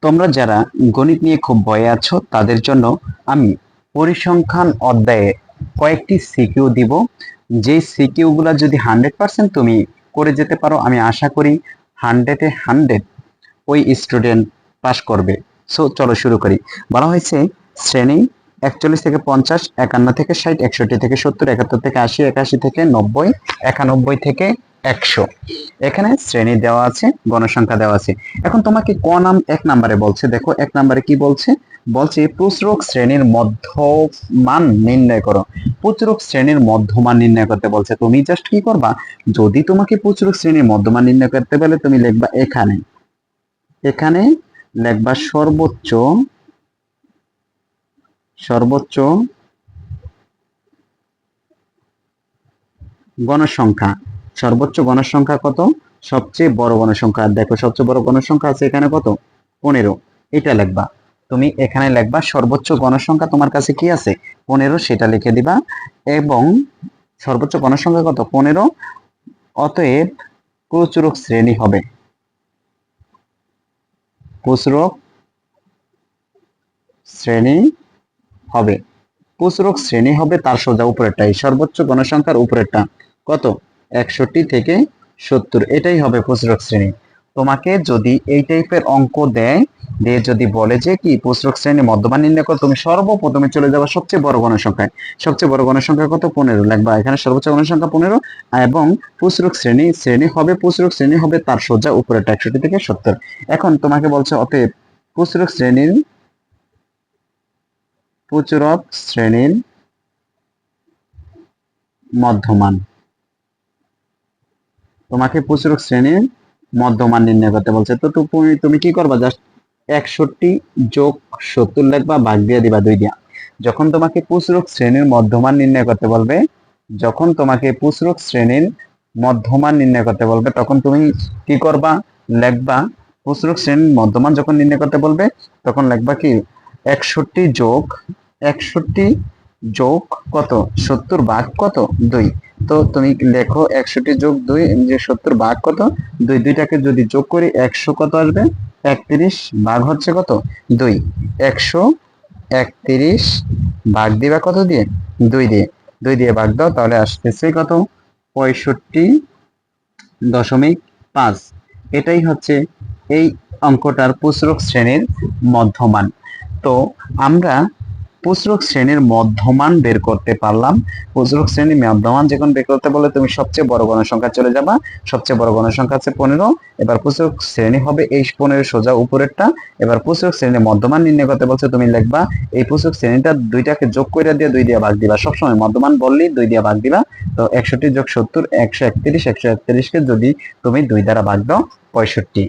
তোমরা যারা গণিত নিয়ে খুব ভয়ে আছো তাদের জন্য আমি পরিসংখ্যান অধ্যায়ে কয়েকটি সিকিউ দিব। যে সিকিউ গুলা যদি 100% তুমি করে যেতে পারো, আমি আশা করি 100-এ 100 ওই স্টুডেন্ট পাস করবে। সো চলো শুরু করি। বলা হয়েছে শ্রেণী 41 থেকে 50, 51 থেকে 60, 61 থেকে 70, 71 থেকে 80, 81 থেকে 90, 91 থেকে 100। এখানে শ্রেণী দেওয়া আছে, গণসংখ্যা দেওয়া আছে। এখন তোমাকে এক নম্বরে বলছে, দেখো এক নম্বরে কি বলছে, বলছে প্রচুরক শ্রেণীর মধ্যমান নির্ণয় করো। প্রচুরক শ্রেণীর মধ্যমান নির্ণয় করতে বলছে। তুমি জাস্ট কি করবা, যদি তোমাকে প্রচুরক শ্রেণীর মধ্যমান নির্ণয় করতে বলে তুমি লিখবা এখানে এখানে লিখবা সর্বোচ্চ গণসংখ্যা। সর্বোচ্চ গণসংখ্যা কত? সবচেয়ে বড় গণসংখ্যা। দেখো সবচেয়ে বড় গণসংখ্যা আছে এখানে কত? 15। এটা লিখবা। তুমি এখানে লিখবা সর্বোচ্চ গণসংখ্যা তোমার কাছে কি আছে? 15, সেটা লিখে দিবা। এবং সর্বোচ্চ গণসংখ্যা কত? 15। অতএব প্রচুরক শ্রেণী হবে, প্রচুরক শ্রেণী হবে, প্রচুরক শ্রেণী হবে তার সোজা উপরেরটা, এই সর্বোচ্চ গণসংখ্যার উপরেরটা কত? 61 থেকে 70। এটাই হবে প্রচুরক শ্রেণী। তোমাকে যদি এই টাইপের অঙ্ক দেয়, দিয়ে যদি বলে যে কি প্রচুরক শ্রেণী মধ্যমান নির্ণয় করো, তুমি সর্বপ্রথমে চলে যাবে সবচেয়ে বড় গণসংখ্যায়। সবচেয়ে বড় গণসংখ্যা কত? 15 লিখবা। এখানে সর্বোচ্চ গণসংখ্যা 15 এবং প্রচুরক প্রচুরক শ্রেণী হবে তার সোজা উপরেরটা 61 থেকে 70। এখন তোমাকে বলছে অতএব প্রচুরক শ্রেণীর মধ্যমান। তোমাকে প্রচুরক শ্রেণীর মধ্যমান নির্ণয় করতে বলছে। তো তুমি কি করবা, জাস্ট 61 যোগ 70 লিখবা, ভাগ দিয়ে দিবা 2 দিয়া। যখন তোমাকে প্রচুরক শ্রেণীর মধ্যমান নির্ণয় করতে বলবে, তখন তুমি কি করবা, লিখবা প্রচুরক শ্রেণীর মধ্যমান যখন নির্ণয় করতে বলবে তখন লিখবা কি 61 যোগ কত? 70 ভাগ কত? 2। তো তুমি লেখো 61 যোগ 2 যে 70 ভাগ কত? 2। দুইটাকে যদি যোগ করি 100 কত আসবে? 31 ভাগ হচ্ছে কত? 2। 131 ভাগ দিবা কত দিয়ে? 2 দিয়ে। 2 দিয়ে ভাগ দাও, তাহলে আসতেছে কত? 65.5। এটাই হচ্ছে এই অঙ্কটার প্রচুরক শ্রেণীর মধ্যমান। তো আমরা প্রচুরক শ্রেণীর মধ্যমান বের করতে পারলাম। প্রচুরক শ্রেণীর মধ্যমান যখন বের করতে বলে তুমি সবচেয়ে বড় গণসংখ্যা চলে যাবা। সবচেয়ে বড় গণসংখ্যা আছে 15। এবার প্রচুরক শ্রেণী হবে এই 15 সোজা উপরেরটা। এবার প্রচুরক শ্রেণীর মধ্যমান নির্ণয় করতে বলছে, তুমি লিখবা এই প্রচুরক শ্রেণীটা দুইটাকে যোগ করে দিয়ে 2 দিয়ে ভাগ দিবা। সবসময় মধ্যমান বললেই 2 দিয়ে ভাগ দিবা। তো 61 যোগ 70 131। 131 কে যদি তুমি 2 দ্বারা ভাগ দাও 65।